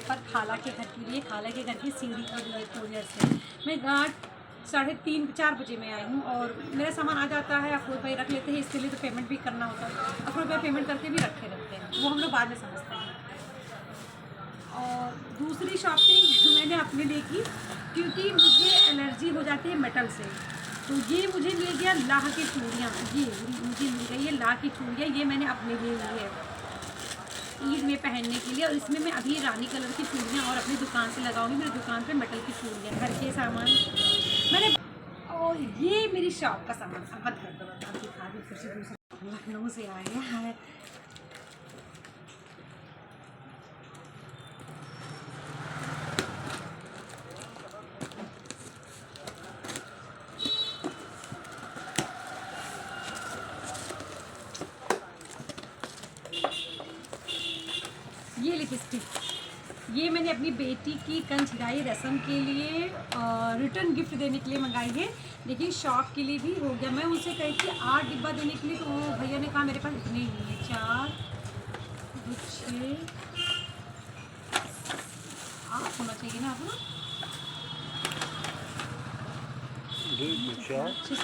पर खाला के घर के लिए। खाला के घर की सीढ़ी का जो है कोरियर से मैं 3:30-4 बजे में आई हूँ और मेरा सामान आ जाता है। अफरोज भाई रख लेते हैं, इसके लिए तो पेमेंट भी करना होता है। अफरोज भाई पेमेंट करके भी रखे रहते हैं, वो हम लोग बाद में समझते हैं। और दूसरी शॉपिंग मैंने अपने लिए की क्योंकि मुझे एलर्जी हो जाती है मेटल से। तो ये मुझे मिल गया लाह की चूड़ियाँ, ये मुझे मिल गई है लाह की चूड़ियाँ। ये मैंने अपने लिए ली है ईद में पहनने के लिए। और इसमें मैं अभी रानी कलर की चूड़ियाँ और अपनी दुकान से लगाऊंगी। मेरी दुकान पे मेटल की चूड़ियाँ, घर के सामान मैंने। और ये मेरी शॉप का सामान बंद कर दो, आप दिखा दी। फिर से दूसरा लखनऊ से आया है। ये लिपस्टिक, ये मैंने अपनी बेटी की कंचगाई रस्म के लिए रिटर्न गिफ्ट देने के लिए मंगाई है, लेकिन शॉप के लिए भी हो गया। मैं उनसे कही थी 8 डिब्बा देने के लिए, तो भैया ने कहा मेरे पास इतने ही है, 4 6 8 होना चाहिए ना, आप ना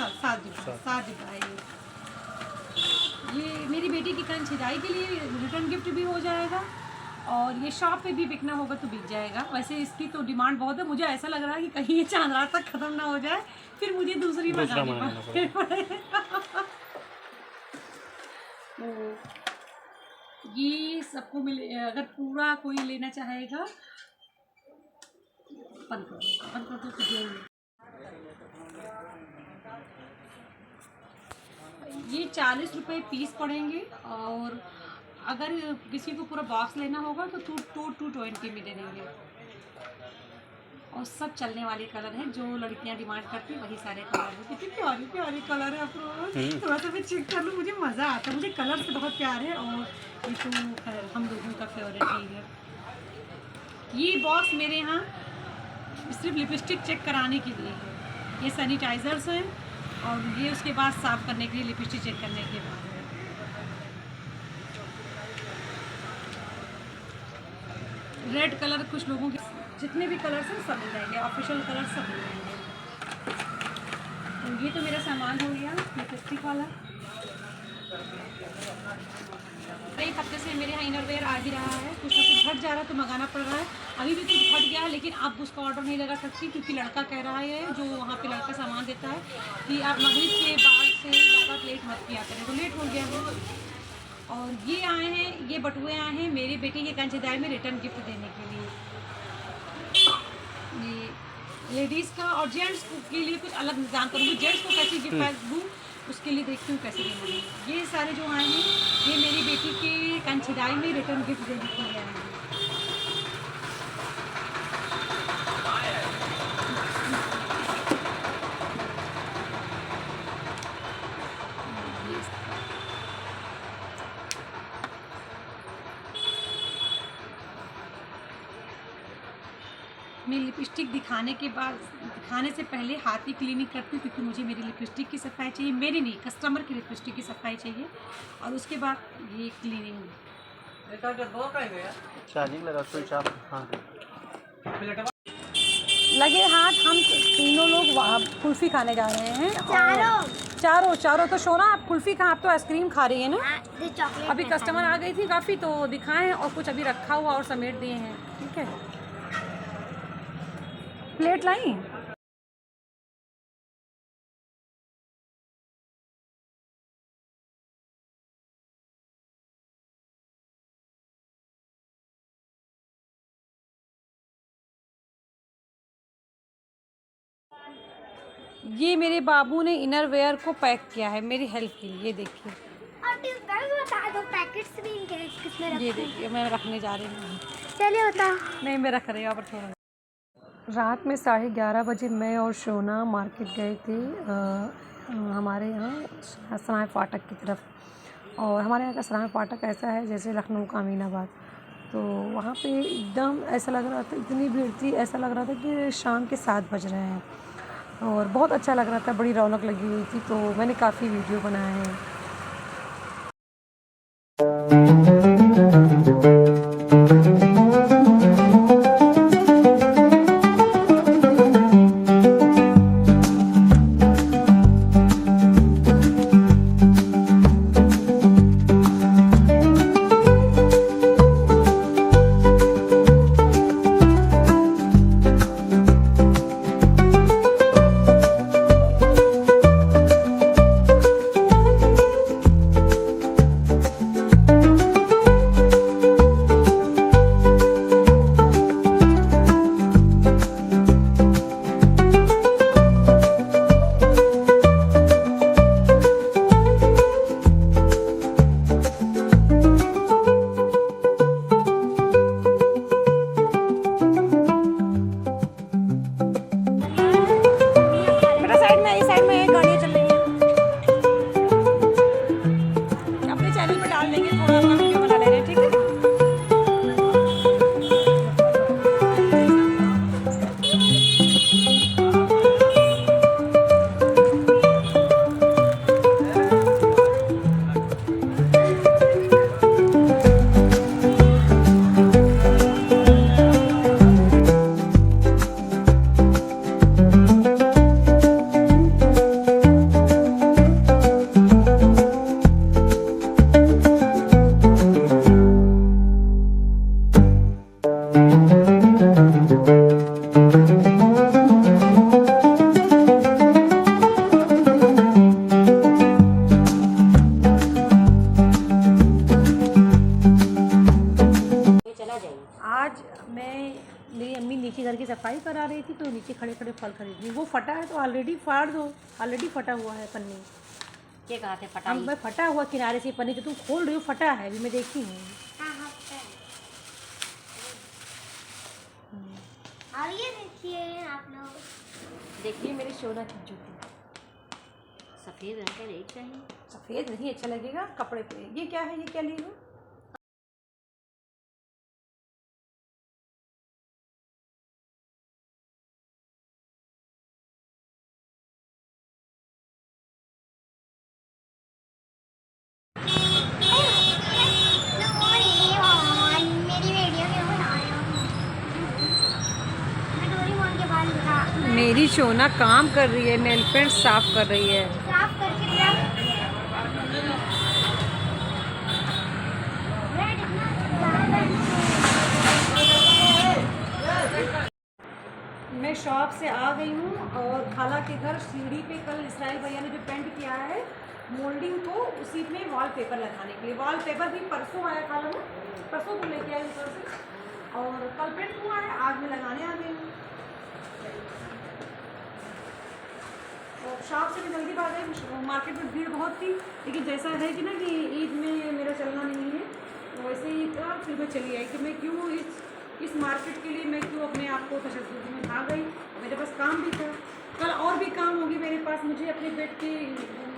7 डिब्बा है ये मेरी बेटी की कंचगाई के लिए रिटर्न गिफ्ट भी हो जाएगा और ये शॉप पे भी बिकना होगा तो बिक जाएगा। वैसे इसकी तो डिमांड बहुत है। मुझे ऐसा लग रहा है कि कहीं ये चांद रात तक ख़त्म ना हो जाए, फिर मुझे दूसरी मंगानी पड़े। तो ये सबको मिले, अगर पूरा कोई लेना चाहेगा बंद कर दो तो ये 40 रुपये पीस पड़ेंगे। और अगर किसी को पूरा बॉक्स लेना होगा तो 220 में दे देंगे। और सब चलने वाले कलर हैं, जो लड़कियां डिमांड करती वही सारे कलर हैं। कितने प्यारे प्यारे कलर है। आप थोड़ा सा मैं चेक कर लूँ, मुझे मज़ा आता है। मुझे कलर से बहुत प्यार है और ये तो हम लोगों का फेवरेट ही है। ये बॉक्स मेरे यहाँ सिर्फ लिपस्टिक चेक कराने के लिए है। ये सैनिटाइज़र्स हैं और ये उसके बाद साफ़ करने के लिए, लिपस्टिक चेक करने के बाद। रेड कलर कुछ लोगों के, जितने भी कलर्स हैं सब मिल जाएंगे, ऑफिशियल कलर सब मिल जाएंगे। तो ये तो मेरा सामान हो गया लिपस्टिक वाला। कई हफ्ते से मेरे यहाँ इनरवेयर आ ही रहा है, कुछ ना कुछ घट जा रहा है तो मंगाना पड़ रहा है। अभी भी कुछ घट गया है, लेकिन अब उसका ऑर्डर नहीं लगा सकती क्योंकि लड़का कह रहा है, जो वहाँ पे लड़का सामान देता है, कि आप मगरिब के बाद से ज़्यादा लेट मत किया करें। तो लेट हो गया है। और ये आए हैं, ये बटुए आए हैं मेरी बेटी के कंचगाई में रिटर्न गिफ्ट देने के लिए। ये लेडीज़ का और जेंट्स के लिए कुछ अलग इंतजाम करूँगी। जेंट्स को कैसी गिफ्ट दूँ उसके लिए देखती हूँ कैसे देना है। ये सारे जो आए हैं ये मेरी बेटी के कंचगाई में रिटर्न गिफ्ट देने के लिए आए हैं। मैं लिपस्टिक दिखाने से पहले हाथ की क्लीनिंग करती हूँ, क्योंकि मुझे मेरी लिपस्टिक की सफाई चाहिए, मेरी नहीं, कस्टमर की लिपस्टिक की सफाई चाहिए। और उसके बाद ये क्लीनिंग लगे हाथ। हम तीनों लोग वहाँ कुल्फ़ी खाने जा रहे हैं। चारों तो शोना, आप कुल्फ़ी खा, आप तो आइसक्रीम खा रही है ना। अभी कस्टमर आ गई थी काफ़ी, तो दिखाएं। और कुछ अभी रखा हुआ और समेट दिए हैं। ठीक है, प्लेट लाई। ये मेरे बाबू ने इनरवेयर को पैक किया है मेरी हेल्प के लिए। ये देखिए, बता दो पैकेट्स भी इनके किसमें रखूं? ये देखिए मैं रखने जा रही हूँ। चलिए बता। नहीं, मैं रख रही हूँ, पर थोड़ा। रात में 11:30 बजे मैं और शोना मार्केट गए थे, हमारे यहाँ सराय फाटक की तरफ। और हमारे यहाँ का सराय फाटक ऐसा है जैसे लखनऊ का अमीनाबाद। तो वहाँ पे एकदम ऐसा लग रहा था, इतनी भीड़ थी, ऐसा लग रहा था कि शाम के 7 बज रहे हैं। और बहुत अच्छा लग रहा था, बड़ी रौनक लगी हुई थी। तो मैंने काफ़ी वीडियो बनाए हैं। आज मैं मेरी अम्मी नीचे घर की सफाई करा रही थी तो नीचे खड़े खड़े फल खरीद रही। वो फटा है तो ऑलरेडी फाड़ दो, ऑलरेडी फटा हुआ है पन्नी। क्या कहा थे फटा? मैं फटा हुआ किनारे से पन्नी जो तुम खोल रही हो फटा है, अभी मैं देखी हूँ। हाँ हाँ पता है। और ये देखिए आप लोग, देखिए मेरी सोना की जूती। सफेद रंग का रेट चाहिए। सफ़ेद नहीं अच्छा लगेगा कपड़े पे। ये क्या है, ये क्या ली हो? मेरी वीडियो क्यों बना रहे हो? मैं डोरेमोन के बाल दिखा मेरी सोना काम कर रही है, नेल पेंट साफ कर रही है। साफ करके दिया। रेड मैं शॉप से आ गई हूँ और खाला के घर सीढ़ी पे कल इसराइल भैया ने जो पेंट किया है मोल्डिंग को, उसी में वॉलपेपर लगाने के लिए। वॉलपेपर भी परसों आया खाला ने, परसों को लेके आए ऊपर से, और कल पेंट हुआ है, आज में लगाने आ गई हूँ। और शॉप से भी जल्दी भाग गई, मार्केट में भीड़ बहुत थी, लेकिन जैसा है कि ना कि ईद में मेरा चलना नहीं है, वैसे ही था। फिर मैं चली आई कि मैं क्यों इस मार्केट के लिए मैं क्यों अपने आप को तशद्दुद में आ गई। मेरे पास काम भी था, कल और भी काम होगी मेरे पास। मुझे अपने बेड के,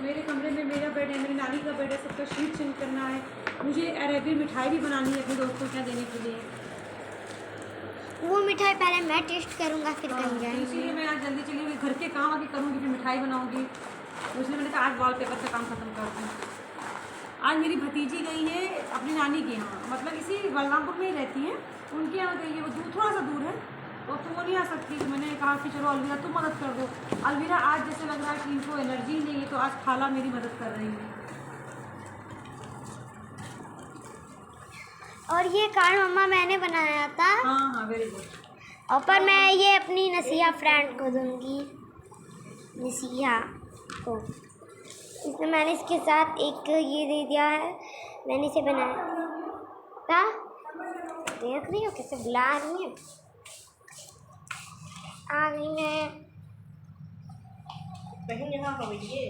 मेरे कमरे में मेरा बेड है, मेरी नानी का बेड है, सबका शीट चेंज करना है। मुझे अरेबियन मिठाई भी बनानी है अपने दोस्तों को देने के लिए। वो मिठाई पहले मैं टेस्ट करूंगा फिर कहीं जाएंगे। इसीलिए मैं आज जल्दी चली गई, घर के काम आगे करूँगी फिर मिठाई बनाऊँगी। उसने मैंने कहा आज वॉलपेपर का काम ख़त्म कर दूँ। आज मेरी भतीजी गई है अपनी नानी के यहाँ, मतलब इसी बलरामपुर में ही रहती हैं, उनके यहाँ गई है। वो दूर, थोड़ा सा दूर है तो वो नहीं आ सकती। तो मैंने कहा कि चलो अलविरा तुम मदद कर दो। अलविरा आज जैसे लग रहा है कि इनको एनर्जी नहीं है, तो आज खाला मेरी मदद कर रही है। और ये कार्ड मम्मा मैंने बनाया था। हाँ हाँ वेरी गुड। और पर मैं ये अपनी नसीहा फ्रेंड को दूंगी, नसीहा को। इसमें मैंने इसके साथ एक ये दे दिया है, मैंने इसे बनाया था। देख रही हो कैसे बुला रही है। आ गई मैं। कहीं यहाँ हो ये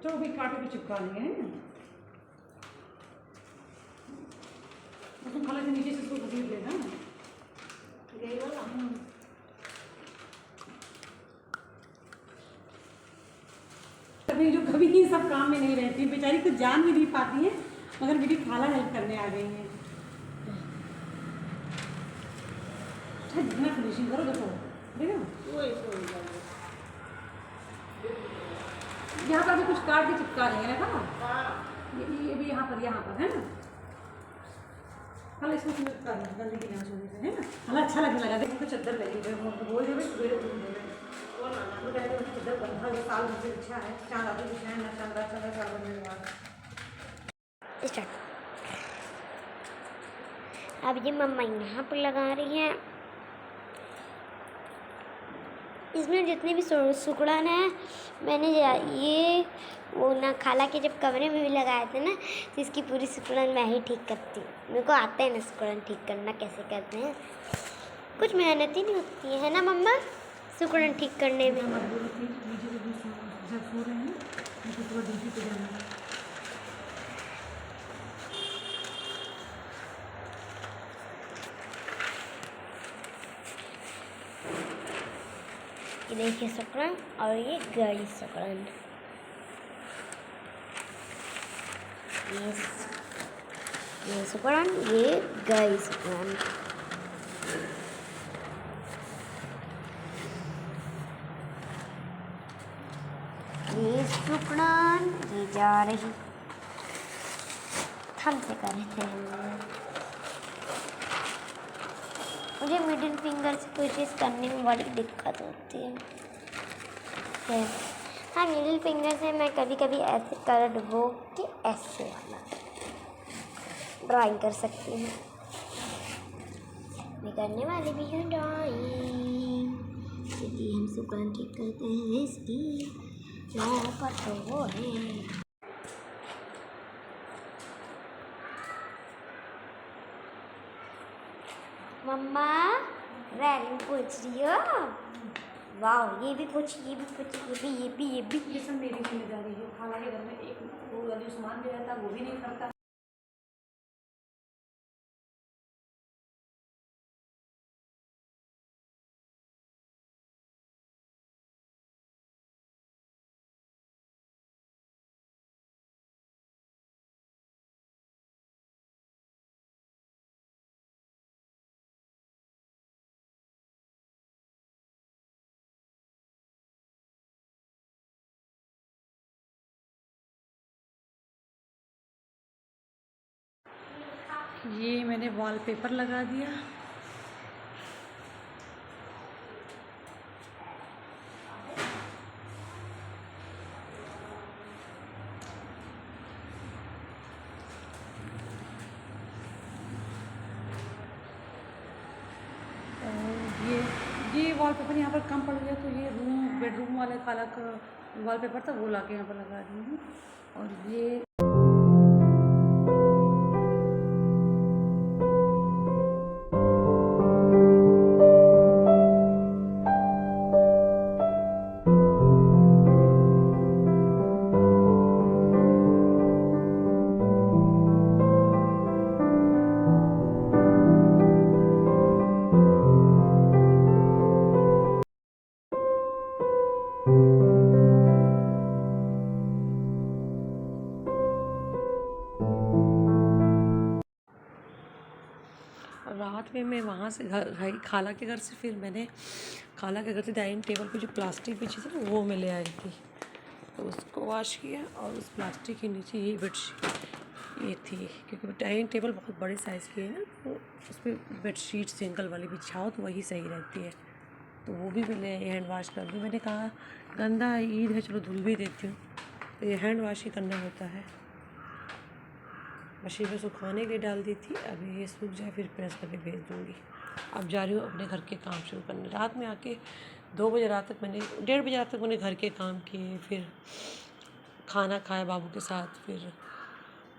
चलो भाई काटे पे चिपका लिए हैं। तुम खाला के नीचे से इसको घसीट देना। कभी जो कभी ये सब काम में नहीं रहती, बेचारी कुछ जान भी नहीं पाती है, मगर मेरी खाला हेल्प करने आ गई हैं। जितना फिनिशिंग करो, देखो यहाँ पर भी कुछ काट के चिपका रही है ना। ये भी यहाँ पर है ना। कल इसको चिपका दें गंदगी ना छोड़ने से, है ना। कल अच्छा लगने लगा, देखो चद्दर लगी बोल देवे चद्दर बंधा साल मुझे अच्छा है। चांद आते कुछ है ना, शानदार साल बनने लगा। स्टार्ट। अब ये मम्मा यहाँ पर लगा रही हैं। इसमें जितने भी सुकड़न है, मैंने ये वो ना खाला के जब कमरे में भी लगाए थे ना, तो इसकी पूरी सुकड़न मैं ही ठीक करती हूँ। मेरे को आता है ना सुकड़न ठीक करना कैसे करते हैं। कुछ मेहनत ही नहीं होती है ना मम्मा सुकड़न ठीक करने में। ये देखिए सुकड़न और ये गई सुकड़न। ये सुकड़न, ये गई सुकड़न। ये सुकड़ान ये जा रही थम से कर रहे थे। मुझे मिडिल फिंगर से कोई चीज़ करने में बड़ी दिक्कत होती है। हाँ, मिडिल फिंगर से मैं कभी कभी ऐसे कर डुबो कि ऐसे वाला ड्राइंग कर सकती हूँ। मैं करने वाली भी हूँ ड्राइंग, क्योंकि हम सुकड़न ठीक करते हैं इसकी पर तो वो है। मम्मा रैलिंग पूछ रही हो? वाह, ये भी पूछ, ये भी पूछ, ये भी। ये सब मेरी जिम्मेदारी है। हालांकि घर में एक वो वाली सामान भी रहता, वो भी नहीं करता। ये मैंने वॉलपेपर लगा दिया। ये वॉलपेपर यहाँ पर कम पड़ गया, तो ये बेडरूम वाले खाला का वॉलपेपर था, वो लाके यहाँ पर लगा रही हूँ। और ये रात में मैं वहाँ से खाला के घर से, फिर मैंने खाला के घर से डाइनिंग टेबल पे जो प्लास्टिक बिछी थी ना, वो मैं ले आई थी, तो उसको वॉश किया। और उस प्लास्टिक के नीचे ये बेडशीट ये थी, क्योंकि डाइनिंग टेबल बहुत बड़े साइज़ की है ना, तो उस पर बेडशीट सिंगल वाली बिछाओ तो वही सही रहती है। तो वो भी मैंने हैंड वॉश कर दी। मैंने कहा गंदा ईद है, चलो धुल भी देती हूँ, तो ये हैंड वॉश ही करना होता है। मशीन में सुखाने के लिए डाल दी थी, अभी ये सूख जाए फिर प्रेस करके भेज दूँगी। अब जा रही हूँ अपने घर के काम शुरू करने। रात में आके 2 बजे रात तक मैंने 1:30 बजे रात तक मैंने घर के काम किए, फिर खाना खाया बाबू के साथ, फिर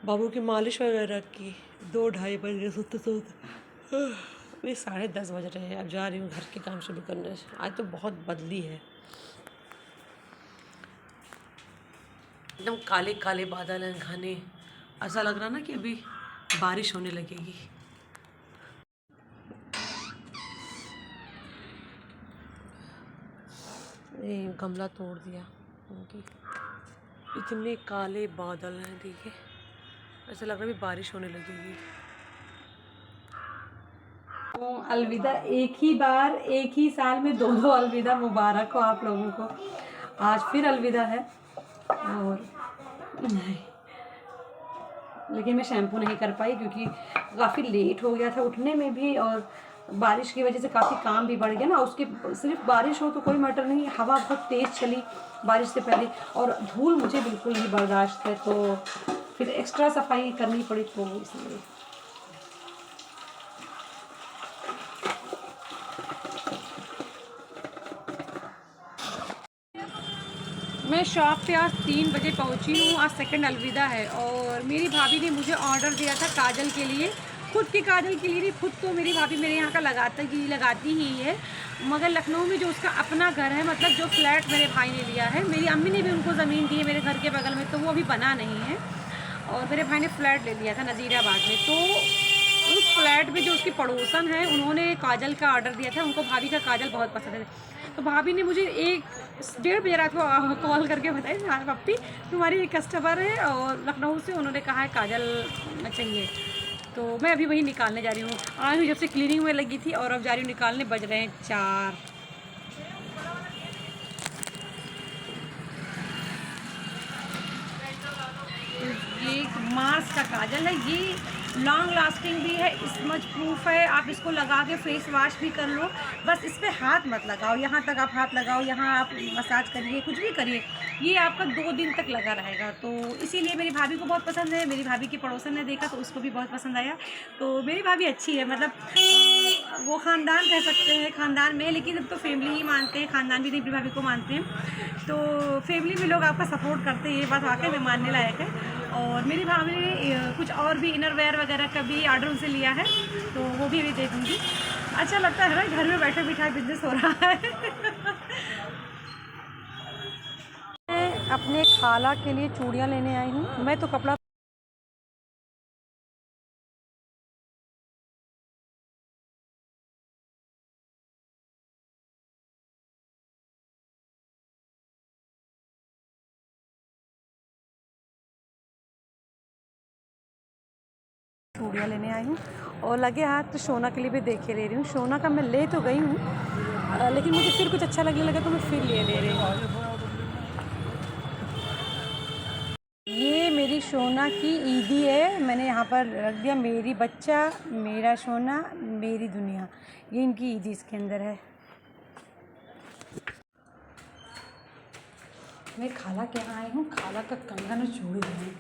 बाबू की मालिश वगैरह की। 2-2:30 बज गए सोते सोते, अभी 10:30 बज रहे हैं। अब जा रही हूँ घर के काम शुरू करने। आज तो बहुत बदली है, एकदम काले काले बादल हैं घने। ऐसा लग रहा ना कि अभी बारिश होने लगेगी। ये गमला तोड़ दिया क्योंकि इतने काले बादल हैं, देखिए ऐसा लग रहा है अभी बारिश होने लगेगी। तो अलविदा, एक ही बार एक ही साल में 2-2 अलविदा मुबारक हो आप लोगों को। आज फिर अलविदा है, और नहीं, लेकिन मैं शैम्पू नहीं कर पाई क्योंकि काफ़ी लेट हो गया था उठने में भी, और बारिश की वजह से काफ़ी काम भी बढ़ गया ना। उसके सिर्फ बारिश हो तो कोई मैटर नहीं, हवा बहुत तेज़ चली बारिश से पहले, और धूल मुझे बिल्कुल नहीं बर्दाश्त है, तो फिर एक्स्ट्रा सफाई करनी पड़ी, तो इसलिए। मैं शॉप पे आज 3 बजे पहुंची हूँ। आज सेकंड अलविदा है, और मेरी भाभी ने मुझे ऑर्डर दिया था काजल के लिए, खुद की काजल के लिए नहीं। खुद तो मेरी भाभी मेरे यहाँ का लगाती ही है, मगर लखनऊ में जो उसका अपना घर है, मतलब जो फ्लैट मेरे भाई ने लिया है, मेरी अम्मी ने भी उनको ज़मीन दी है मेरे घर के बगल में, तो वो अभी बना नहीं है, और मेरे भाई ने फ्लैट ले लिया था नज़ीराबाद में। तो उस फ्लैट में जो उसकी पड़ोसन है, उन्होंने काजल का ऑर्डर दिया था, उनको भाभी का काजल बहुत पसंद है। तो भाभी ने मुझे 1-1:30 बजे रात को कॉल करके बताई, हाँ पप्पी तुम्हारी एक कस्टमर है और लखनऊ से, उन्होंने कहा है काजल चाहिए। तो मैं अभी वही निकालने जा रही हूँ। आई हूँ जब से क्लीनिंग में लगी थी, और अब जा रही हूँ निकालने। बज रहे हैं 4। नार्स का काजल है। ये लॉन्ग लास्टिंग भी है, स्मज प्रूफ है। आप इसको लगा के फेस वॉश भी कर लो, बस इस पर हाथ मत लगाओ। यहाँ तक आप हाथ लगाओ, यहाँ आप मसाज करिए, कुछ भी करिए, ये आपका 2 दिन तक लगा रहेगा। तो इसीलिए मेरी भाभी को बहुत पसंद है। मेरी भाभी की पड़ोसन ने देखा तो उसको भी बहुत पसंद आया। तो मेरी भाभी अच्छी है, मतलब वो ख़ानदान कह सकते हैं, ख़ानदान में, लेकिन अब तो फैमिली ही मानते हैं, ख़ानदान भी नहीं मेरी भाभी को मानते हैं। तो फैमिली में लोग आपका सपोर्ट करते हैं, ये बात वाकई में मानने लायक है। और मेरी भाभी ने कुछ और भी इनर वेयर वगैरह का भी ऑर्डर उनसे लिया है, तो वो भी अभी देखूँगी। अच्छा लगता है ना, घर में बैठे बिठाए बिजनेस हो रहा है। मैं अपने खाला के लिए चूड़ियाँ लेने आई हूँ। मैं तो कपड़ा चूड़ियाँ लेने आई हूँ, और लगे हाथ तो सोना के लिए भी देखे ले रही हूँ। सोना का मैं ले तो गई हूँ, लेकिन मुझे फिर कुछ अच्छा लगने लगा तो मैं फिर ले रही हूँ। ये मेरी सोना की ईदी है, मैंने यहाँ पर रख दिया। मेरी बच्चा, मेरा सोना, मेरी दुनिया, ये इनकी ईदी इसके अंदर है। मैं खाला के यहाँ आई हूँ, खाला का कंगन और चूड़ी लेने,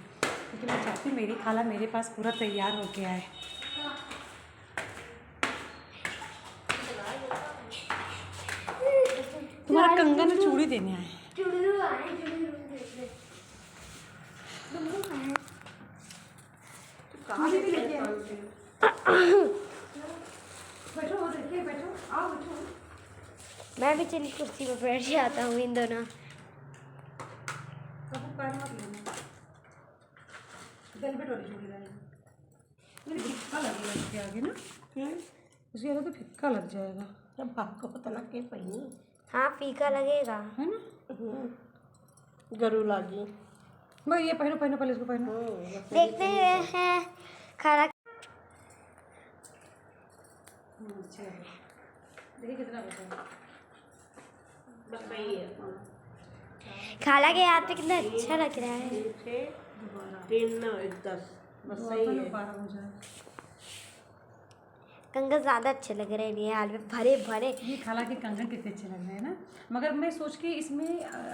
क्योंकि मैं चाहती हूँ मेरी खाला मेरे पास पूरा तैयार होके आए। तुम्हारा कंगन और चूड़ी देने आए हैं। बैठो, देखिए, बैठो, आओ बैठो। मैं भी चली कुर्सी पर बैठ जाता हूँ इन दोनों। वेलवेट वाली चूड़ी लाएंगे, मुझे फिक्का लगेगा इसके आगे ना, उसके आगे तो फिक्का लग जाएगा। जब आपको पता लग के पहनी हाँ फीका लगेगा है ना। जरूर लागी। मैं ये पहनो, पहनो पहले इसको पहनो। देखते हैं खाला। अच्छा है, देखिए कितना बचा है। बस सही है। खाला के हाथ पे कितना अच्छा लग रहा है। 3 9 1 10 बस सही है। 12 हो जाए। कंगन ज़्यादा अच्छे लग रहे हैं ये हाल में, भरे भरे। ये खाला के कंगन कितने अच्छे लग रहे हैं ना, मगर मैं सोच के इसमें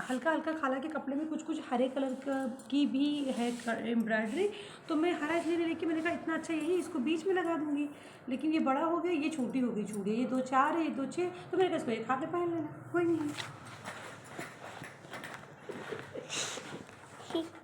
हल्का हल्का खाला के कपड़े में कुछ कुछ हरे कलर की भी है एम्ब्रॉयडरी, तो मैं हरा इसलिए नहीं लेके मैंने कहा इतना अच्छा यही इसको बीच में लगा दूंगी। लेकिन ये बड़ा हो गया, ये छोटी हो गई चूड़ी, ये 2 4 है, ये 2 6, तो मैंने कहा इसको एक हाथ में पहन लेना, कोई नहीं।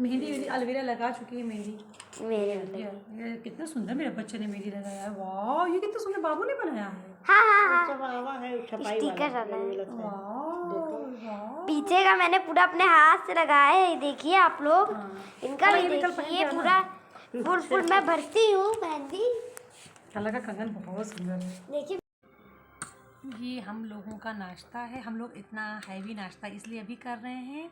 मेहंदी वेहंदी अलविरा लगा चुकी है मेहंदी मेरे ये कितना सुंदर मेरे बच्चे ने मेहंदी लगाया है। वाह, ये कितना सुंदर बाबू ने बनाया है। हाँ हाँ हाँ छपावा है, छपाई स्टिकर वाला वाला है। वाह, पीछे का मैंने पूरा अपने हाथ से लगाया है, ये देखिए आप लोग। इनका भी देखिए पूरा फुल मैं भरती हूँ मेहंदी। खाला का कंगन बहुत सुंदर है। देखिए ये हम लोगों का नाश्ता है। हम लोग इतना हैवी नाश्ता इसलिए अभी कर रहे हैं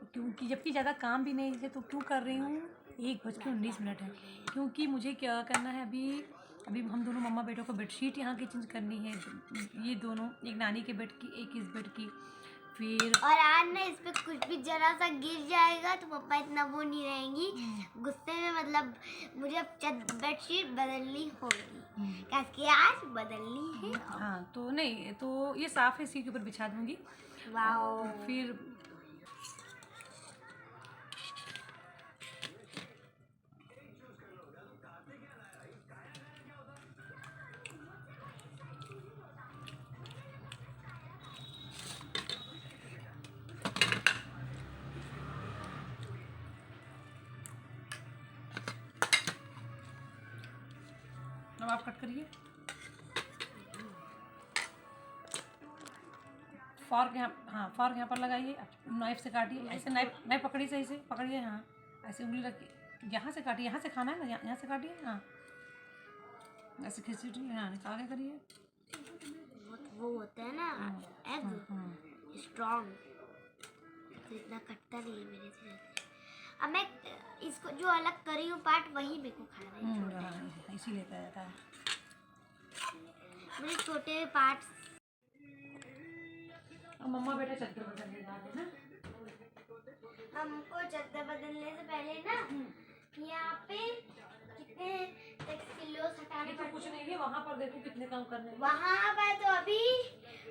क्योंकि जबकि ज़्यादा काम भी नहीं है, तो क्यों कर रही हूँ। 1:19 है, क्योंकि मुझे क्या करना है अभी अभी हम दोनों मम्मा बेटों को बेडशीट यहाँ की चेंज करनी है। ये दोनों, एक नानी के बेड की, एक इस बेड की। फिर और आज ना इस पे कुछ भी जरा सा गिर जाएगा तो पापा इतना वो नहीं रहेंगी गुस्से में, मतलब मुझे अब बेडशीट बदलनी होगी क्योंकि आज बदलनी है। हाँ, तो नहीं तो ये साफ़ है, इसी के ऊपर बिछा दूँगी। वाओ, फिर अब आप कट करिए। फॉर्क यहाँ, हाँ फॉर्क यहाँ पर लगाइए, नाइफ से काटिए। ऐसे नाइफ नाइफ पकड़िए, सही से पकड़िए, हाँ ऐसे उंगली रखिए, यहाँ से काटिए, यहाँ से खाना है ना, यहाँ से काटिए, हाँ ऐसे खींचिए, हाँ आगे करिए। वो होता है ना एग स्ट्रॉन्ग, तो इतना कटता नहीं है मेरे से। अब मैं इसको जो अलग करी हूँ पार्ट वही मेरे को खाना है, इसीलिए कहा जाता है। मेरे छोटे पार्ट्स। अब मम्मा बेटा चद्दर बदलने जा रहे हैं ना। हमको चद्दर बदलने से पहले ना यहाँ पे कितने किलोस हटाने ये तो कुछ नहीं है, वहाँ पर देखो कितने काम करने हैं। वहाँ पर तो अभी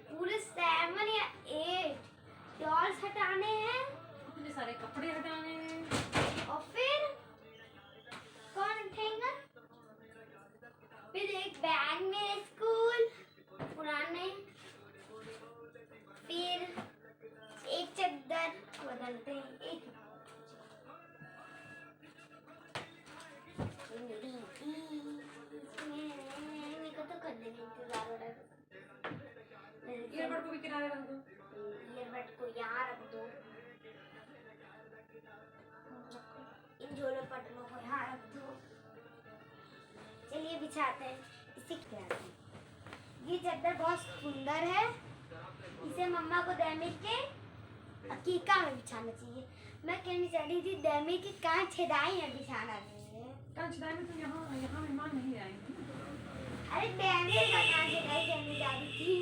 पूरे 7 या 8 डॉल्स हटाने हैं इतने सारे कपड़े हटाने हैं। और फिर कौन उठेगा? फिर एक बैग में स्कूल पुराने, फिर एक चद्दर बदलते हैं। एक मेरे को तो कर देने इंतजार हो रहा है। ईयरबड को भी किनारे रख दो। ईयरबड को यहाँ रख दो, इन झोलों पटलों को यहाँ रख दो। चलिए बिछाते हैं इसे। क्या ये चादर बहुत सुंदर है, इसे मम्मा को दैमिक के अकीका में बिछाना चाहिए। मैं कहनी चाह रही थी दैमिक की कांच छेदाई में बिछाना चाहिए। कंचदाई में तो यहाँ मेहमान नहीं आएंगे। अरे दैमिक का कांच छेदाई कहने जा रही थी।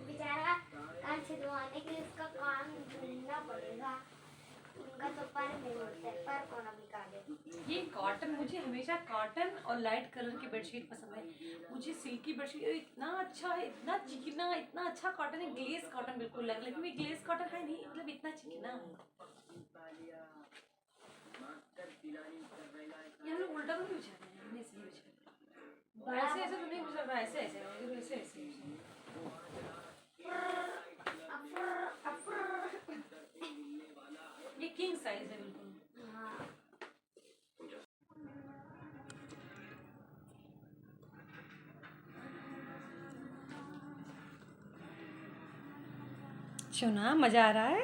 बेचारा कांच छेदवाने के लिए उसका कान ढूंढना पड़ेगा। उनका तो पर नहीं होता है, पर कौन निकाले। ये कॉटन, मुझे हमेशा कॉटन और लाइट कलर की बेडशीट पसंद है। मुझे सिल्की बेडशीट इतना अच्छा है, इतना चिकना, इतना अच्छा कॉटन है। ग्लेस कॉटन बिल्कुल लग, लेकिन ये ग्लेस कॉटन है नहीं, मतलब इतना चिकना है। ये हम लोग उल्टा तो नहीं बिछा रहे हैं, ऐसे ही बिछा रहे हैं। ऐसे ऐसे तो नहीं बिछा रहा, ऐसे ऐसे ऐसे ऐसे ये किंग साइज है बिल्कुल। सुना, मजा आ रहा है।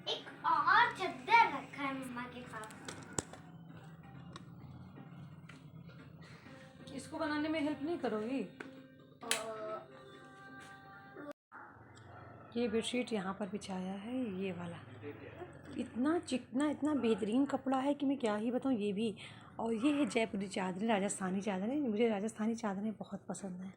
एक और चद्दर रखा है मम्मा के पास। इसको बनाने में हेल्प नहीं करोगी? ये बेडशीट यहाँ पर बिछाया है, ये वाला इतना चिकना, इतना बेहतरीन कपड़ा है कि मैं क्या ही बताऊँ। ये भी, और ये है जयपुरी चादरें, राजस्थानी चादरें। मुझे राजस्थानी चादरें बहुत पसंद हैं।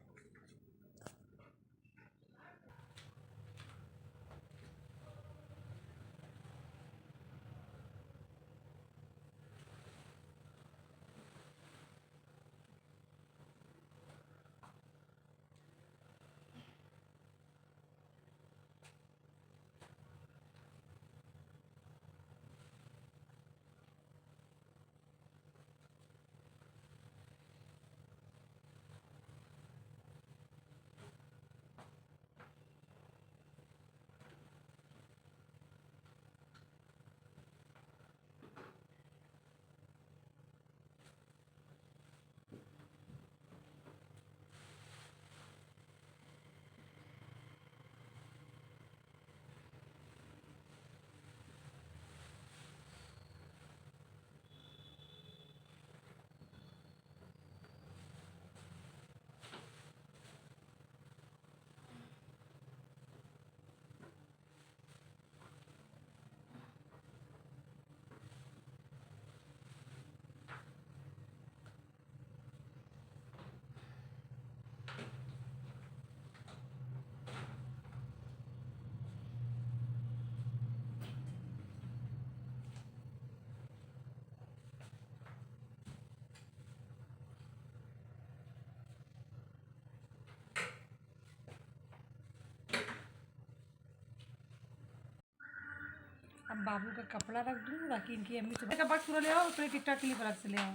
अब बाबू का कपड़ा रख दूँ ताकि इनकी अम्मी से कपड़ा पूरा ले आओ, फिर टिकटॉक के लिए अलग से ले आओ।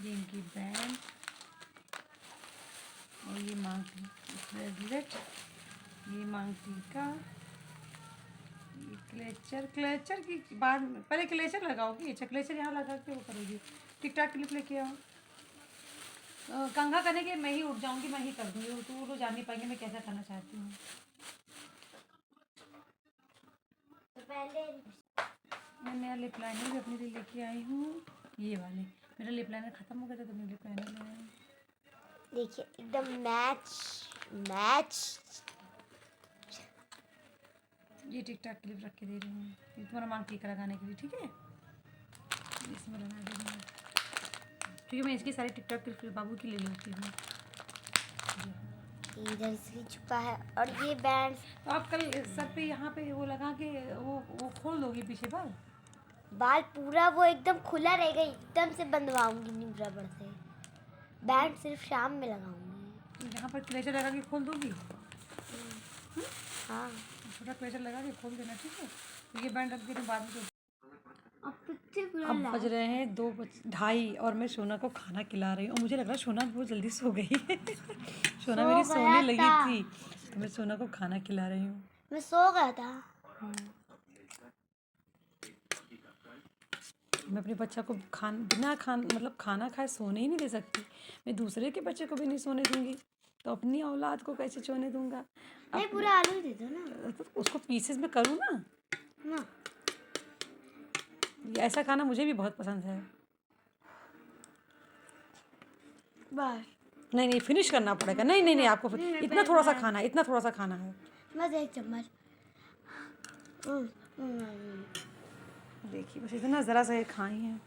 ये इनकी बैंड और ये मांग ब्रेसलेट, ये मांग टीका, ये क्लेचर की बाद में पहले क्लेचर लगाओगी। अच्छा, क्लेचर यहाँ लगा के वो करोगी। टिकटॉक क्लिप लेके आओ। कंघा करने के मैं ही उठ जाऊँगी, मैं ही कर दूँगी, तो वो जान नहीं पाएंगे मैं कैसा करना चाहती हूँ। मैं नया लिप लाइनर भी अपने लिए लेके आई हूँ, ये वाले। मेरा लिप लाइनर ख़त्म हो गया था तो मैं लिप लाइनर ले आई हूँ। देखिए एकदम मैच। ये टिकटॉक क्लिप रख के दे रही हूँ, ये तुम्हारा मांग टीका लगाने के लिए, ठीक है? इसमें लगा दे रही हूँ क्योंकि मैं इसकी सारी टिकटॉक क्लिप बाबू की ले लेती हूँ। इधर इसलिए छुपा है। और ये बैंड तो आप कल सर पे यहाँ पे वो लगा के वो खोल दोगी पीछे बाल पूरा वो एकदम खुला रहेगा, एकदम से बंधवाऊंगी नहीं रबड़ से। बैंड सिर्फ शाम में लगाऊंगी। यहाँ पर क्लेचर लगा के खोल दोगी। हाँ छोटा क्लेचर लगा के खोल देना, ठीक है। तो ये बैंड रख देना बाद में। अब बज रहे हैं 2:30 और मैं सोना को खाना खिला रही हूँ और मुझे लग रहा है सोना बहुत जल्दी सो गई है। सोना मेरी सोने लगी थी तो मैं सोना को खाना खिला रही हूँ। मैं सो गया था। मैं अपने बच्चा को बिना खाना खाए सोने ही नहीं दे सकती। मैं दूसरे के बच्चे को भी नहीं सोने दूंगी तो अपनी औलाद को कैसे सोने दूंगा। नहीं पूरा आलू दे दो ना। तो उसको पीसेस में करूँ ना। ऐसा खाना मुझे भी बहुत पसंद है। बस नहीं फिनिश करना पड़ेगा। नहीं आपको इतना थोड़ा सा खाना है, इतना थोड़ा सा खाना है। बस 1 चम्मच। देखिए बस इतना ज़रा सा खाई है।